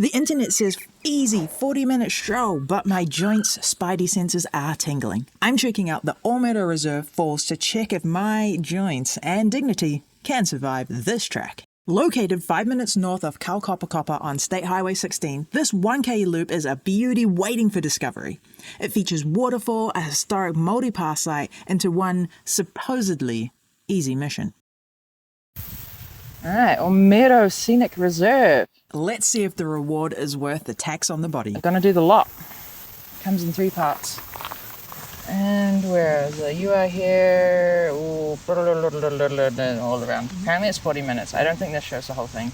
The internet says easy 40-minute stroll, but my joints' Spidey senses are tingling. I'm checking out the Omeru Reserve falls to check if my joints and dignity can survive this trek. Located 5 minutes north of Kaukapakapa on State Highway 16, this 1K loop is a beauty waiting for discovery. It features Waterfall, a historic Māori pass site, into one supposedly easy mission. Alright, Omeru Scenic Reserve. Let's see if the reward is worth the tax on the body. I'm gonna do the lot. Comes in 3 parts. And where is it? You are here. Ooh, all around. Apparently it's 40 minutes. I don't think this shows the whole thing.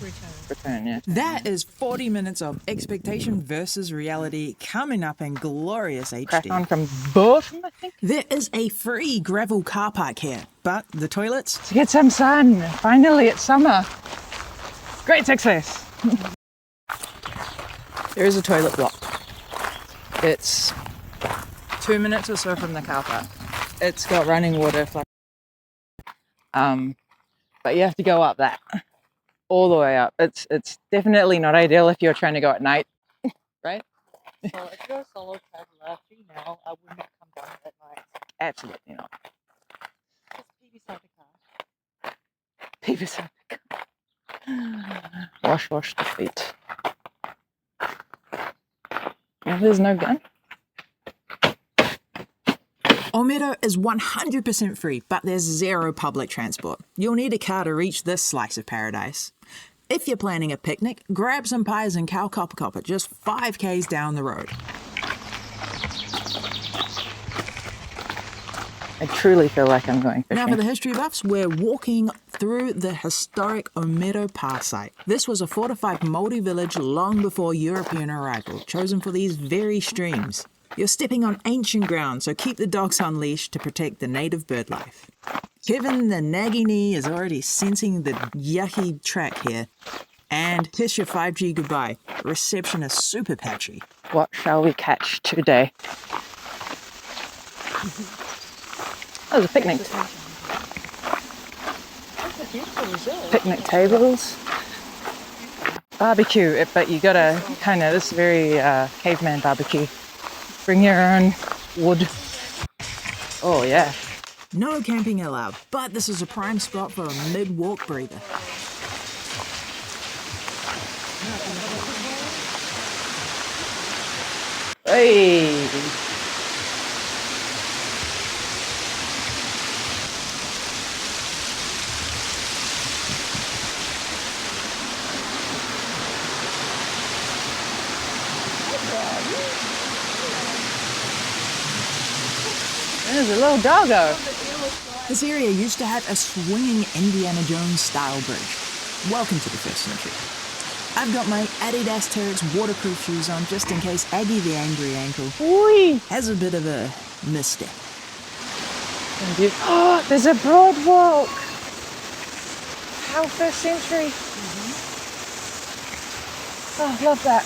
Return, yeah. That is 40 minutes of expectation versus reality coming up in glorious HD. Crack on from bottom, I think. There is a free gravel car park here, but the toilets? To get some sun. Finally, it's summer. Great success. There is a toilet block. It's 2 minutes or so from the car park. It's got running water. But you have to go up that. All the way up. It's definitely not ideal if you're trying to go at night. Right? So if you're a solo traveler, female, I would not come down at night. Absolutely not. Just pee beside the car. Pee beside the car. Wash the feet. Well, there's no gun. Omeru is 100% free, but there's zero public transport. You'll need a car to reach this slice of paradise. If you're planning a picnic, grab some pies in Kaukapakapa, just 5k's down the road. I truly feel like I'm going fishing. Now for the history buffs, we're walking through the historic Omeru Pass site. This was a fortified Māori village long before European arrival, chosen for these very streams. You're stepping on ancient ground, so keep the dogs on leash to protect the native bird life. Kevin the Nagini is already sensing the yucky track here. And kiss your 5G goodbye. Reception is super patchy. What shall we catch today? Oh, there's a picnic. Picnic tables. Barbecue, but you gotta kind of, this very caveman barbecue. Bring your own wood. Oh yeah. No camping allowed, but this is a prime spot for a mid-walk breather. Hey. There's a little doggo. This area used to have a swinging Indiana Jones style bridge. Welcome to the 1st century. I've got my Adidas Terrex waterproof shoes on just in case Aggie the Angry Ankle has a bit of a misstep. Oh, there's a boardwalk. How 1st century. Oh, love that.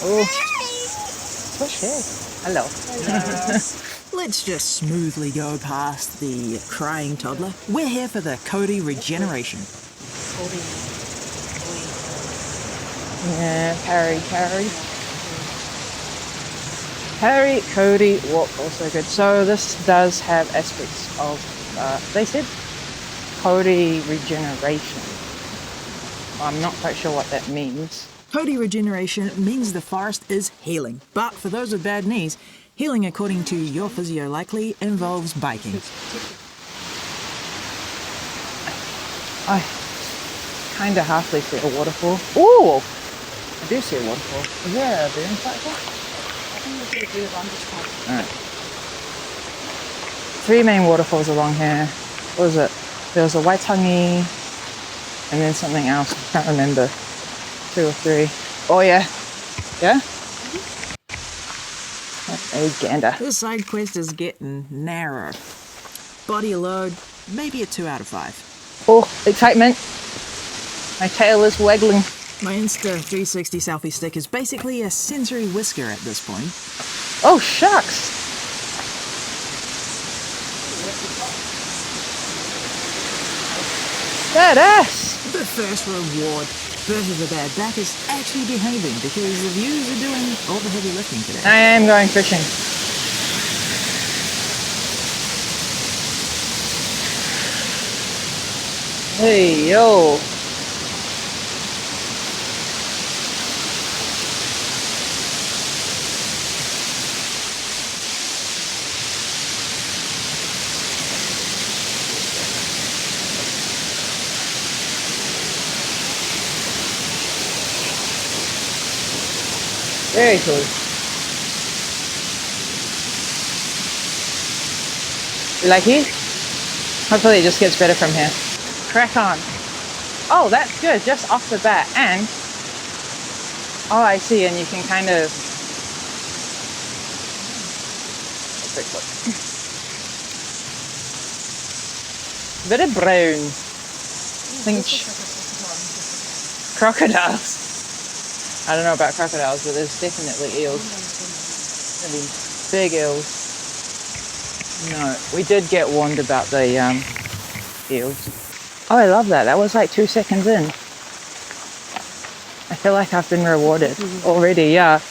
Oh, push here. Hello. Let's just smoothly go past the crying toddler. We're here for the Cody regeneration. Yeah, Harry. Harry, Cody, walk, also good. So this does have aspects of, they said, Cody regeneration. I'm not quite sure what that means. Cody regeneration means the forest is healing. But for those with bad knees, healing according to your physio likely involves biking. I kind of halfly see a waterfall. Ooh! I do see a waterfall. Is there a viewing platform? I think we should do a vantage point. Alright. 3 main waterfalls along here. What was it? There was a Waitangi and then something else. I can't remember. 2 or 3. Oh yeah. Yeah? A gander. This side quest is getting narrow. Body load, maybe a 2 out of 5. Oh, excitement. My tail is waggling. My Insta 360 selfie stick is basically a sensory whisker at this point. Oh, shucks. Badass! The first reward. Birth of the bad back is actually behaving because the views are doing all the heavy lifting today. I am going fishing. Hey, yo. Very cool. You like it? Hopefully it just gets better from here. Crack on. Oh, that's good, just off the bat. And, oh, I see, and you can kind of, bit of brown. I think crocodiles. I don't know about crocodiles, but there's definitely eels. Maybe big eels. No, we did get warned about the eels. Oh, I love that. That was like 2 seconds in. I feel like I've been rewarded already, yeah.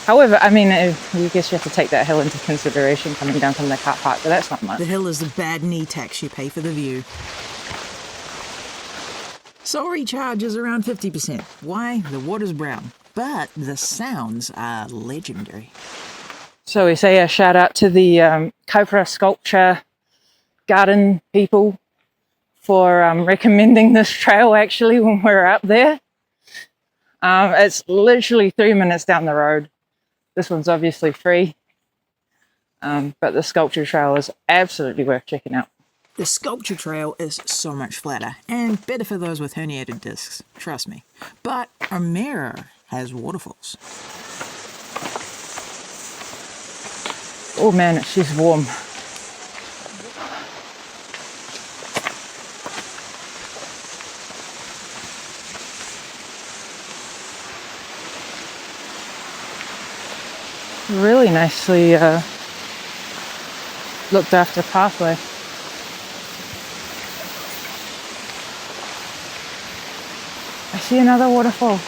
However, I mean, I guess you have to take that hill into consideration coming down from the car park, but that's not much. The hill is the bad knee tax you pay for the view. Soul recharge is around 50%. Why? The water's brown. But the sounds are legendary. So we say a shout out to the Kaipara sculpture garden people for recommending this trail actually when we're up there. It's literally 3 minutes down the road. This one's obviously free. But the sculpture trail is absolutely worth checking out. The sculpture trail is so much flatter and better for those with herniated discs, trust me. But Omeru has waterfalls. Oh man, she's warm. Really nicely looked after pathway. I see another waterfall.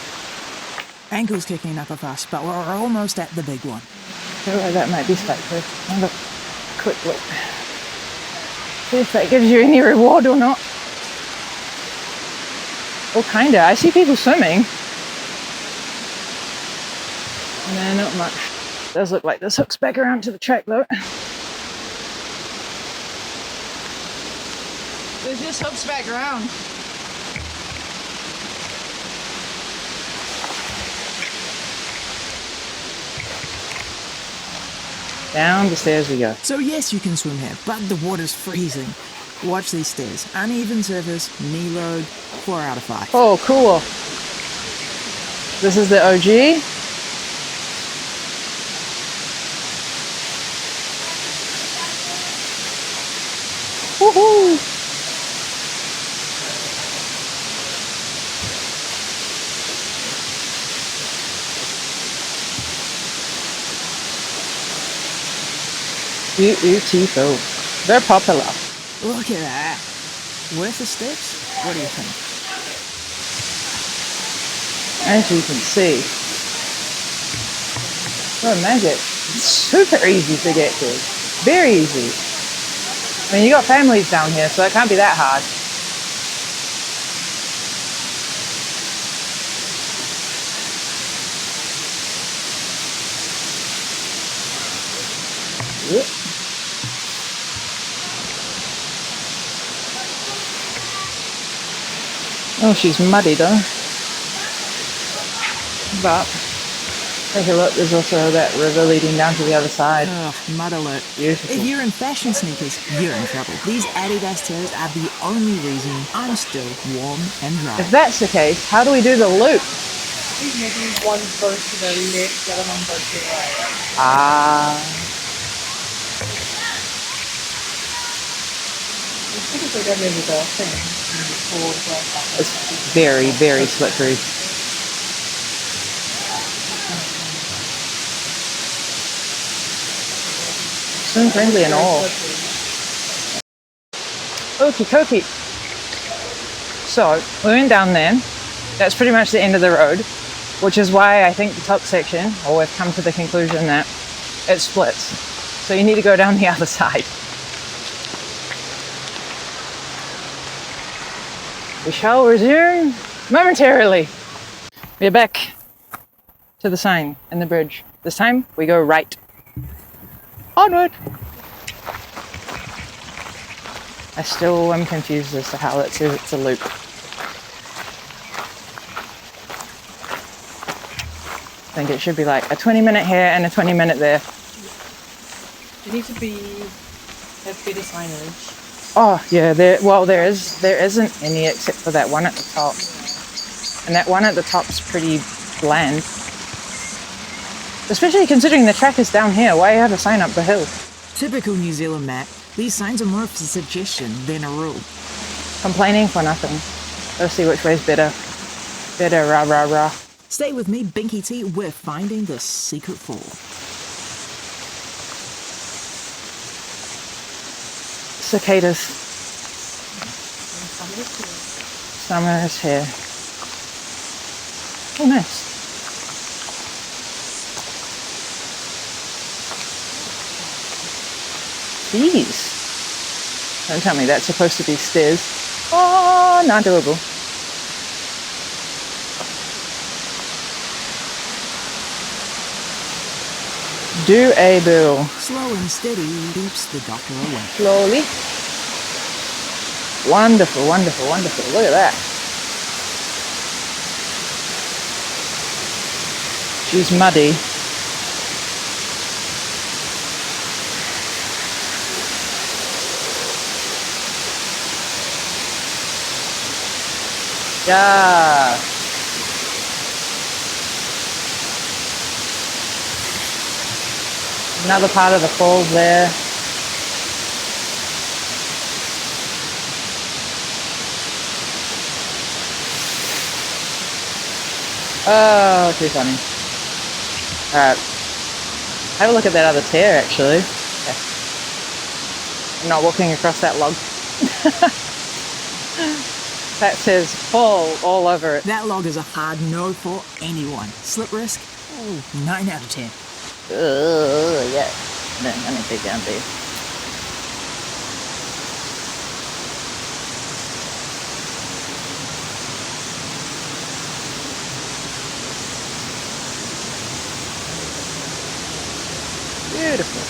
Ankles kicking up a fuss, but we're almost at the big one. I feel like that might be Spidey. Have a quick look. See if that gives you any reward or not. Oh, kinda. I see people swimming. No, not much. Does look like this hooks back around to the track though. This just hooks back around. Down the stairs we go. So yes, you can swim here, but the water's freezing. Watch these stairs. Uneven surface, knee load, 4 out of 5. Oh, cool. This is the OG. Woohoo! Beautiful. They're popular. Look at that. Worth the steps? What do you think? As you can see. Oh, magic. It's super easy to get to. Very easy. I mean, you got families down here, so it can't be that hard. Yep. Oh, she's muddy though. But take a look, there's also that river leading down to the other side. Oh, mud alert. Beautiful. If you're in fashion sneakers, you're in trouble. These Adidas toes are the only reason I'm still warm and dry. If that's the case, how do we do the loop? Maybe one goes to the left, the other one goes to the right. Ah. It's like every little thing. It's very, very slippery. Swim friendly and all. Okie dokie. So we went down there. That's pretty much the end of the road, which is why I think the top section, or we've come to the conclusion that it splits. So you need to go down the other side. We shall resume momentarily. We're back to the sign and the bridge. This time we go right. Onward! I still am confused as to how it says it's a loop. I think it should be like a 20-minute here and a 20-minute there. It needs to have better signage. Oh yeah, there isn't any except for that one at the top. And that one at the top's pretty bland. Especially considering the track is down here. Why have a sign up the hill? Typical New Zealand, Matt. These signs are more of a suggestion than a rule. Complaining for nothing. Let's see which way's better. Better, rah rah rah. Stay with me, BinkyT. We're finding the secret fall. Cicadas. Summer is here. Oh, nice. Jeez. Don't tell me that's supposed to be stairs. Oh, not doable. Doable. Slow and steady keeps the doctor away. Slowly. Wonderful, wonderful, wonderful. Look at that. She's muddy. Yeah. Another part of the falls there. Oh, too funny. Alright. Have a look at that other tear, actually. Okay. I'm not walking across that log. That says fall all over it. That log is a hard no for anyone. Slip risk? Oh, 9 out of 10. Yeah. Then let me take down there. Beautiful.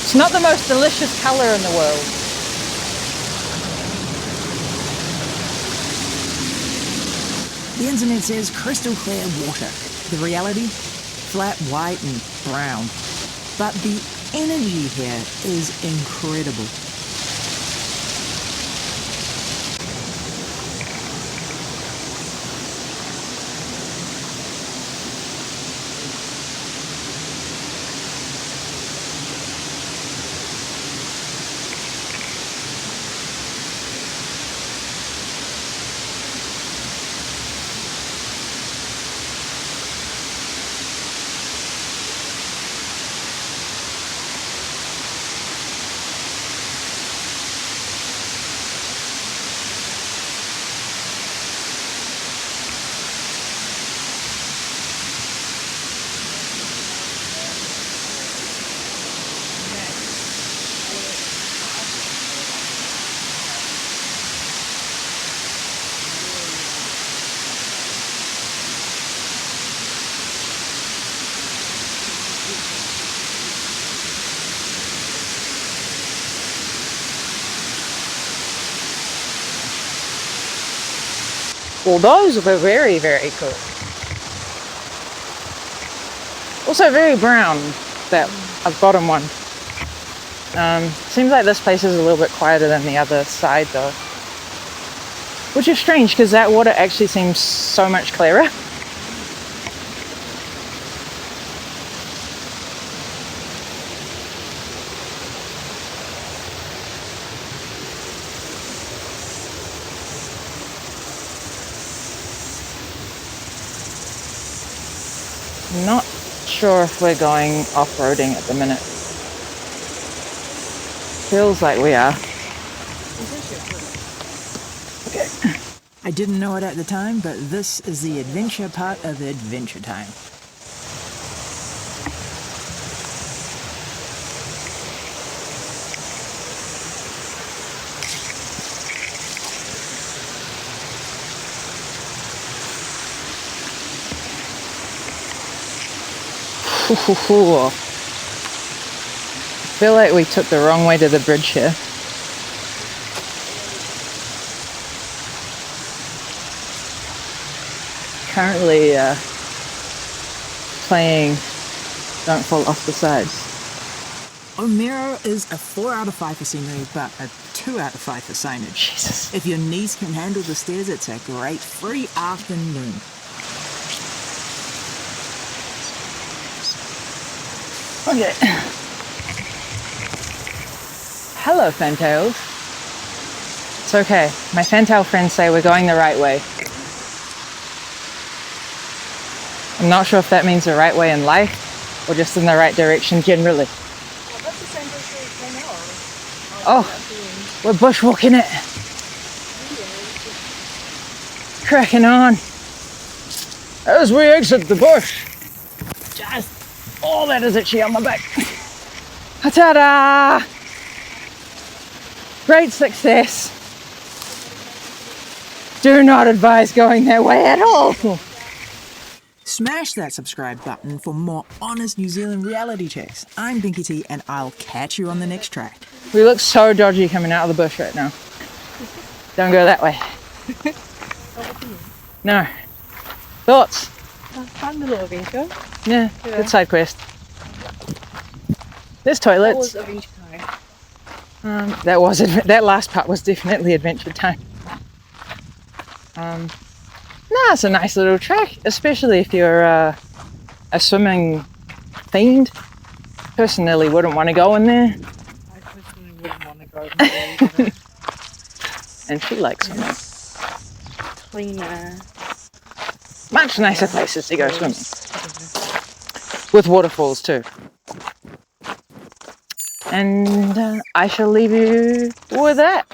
It's not the most delicious colour in the world. The internet says crystal clear water. The reality? Flat white and brown. But the energy here is incredible. Well, those were very, very cool. Also very brown, that bottom one. Seems like this place is a little bit quieter than the other side though. Which is strange because that water actually seems so much clearer. Not sure if we're going off-roading at the minute. Feels like we are. Okay. I didn't know it at the time, but this is the adventure part of Adventure Time. I feel like we took the wrong way to the bridge here. Currently playing Don't Fall Off the Sides. Omeru is a 4 out of 5 for scenery, but a 2 out of 5 for signage. Jesus. If your knees can handle the stairs, it's a great free afternoon. Okay. Hello, fantails. It's okay. My fantail friends say we're going the right way. I'm not sure if that means the right way in life or just in the right direction generally. Well, that's the same place we came out. Oh, we're bushwalking it. Cracking on. As we exit the bush. Just all that is itchy on my back. Ta-da! Great success. Do not advise going that way at all. Smash that subscribe button for more honest New Zealand reality checks. I'm BinkyT and I'll catch you on the next track. We look so dodgy coming out of the bush right now. Don't go that way. No. Thoughts? Fun little adventure. Yeah, Yeah. good side quest. There's That toilets. was adventure time. That last part was definitely adventure time. It's a nice little track, especially if you're a swimming fiend. Personally, wouldn't want to go in there. I personally wouldn't want to go there either. And she likes swimming. Cleaner. Much nicer places to go swimming. With waterfalls too. And I shall leave you with that.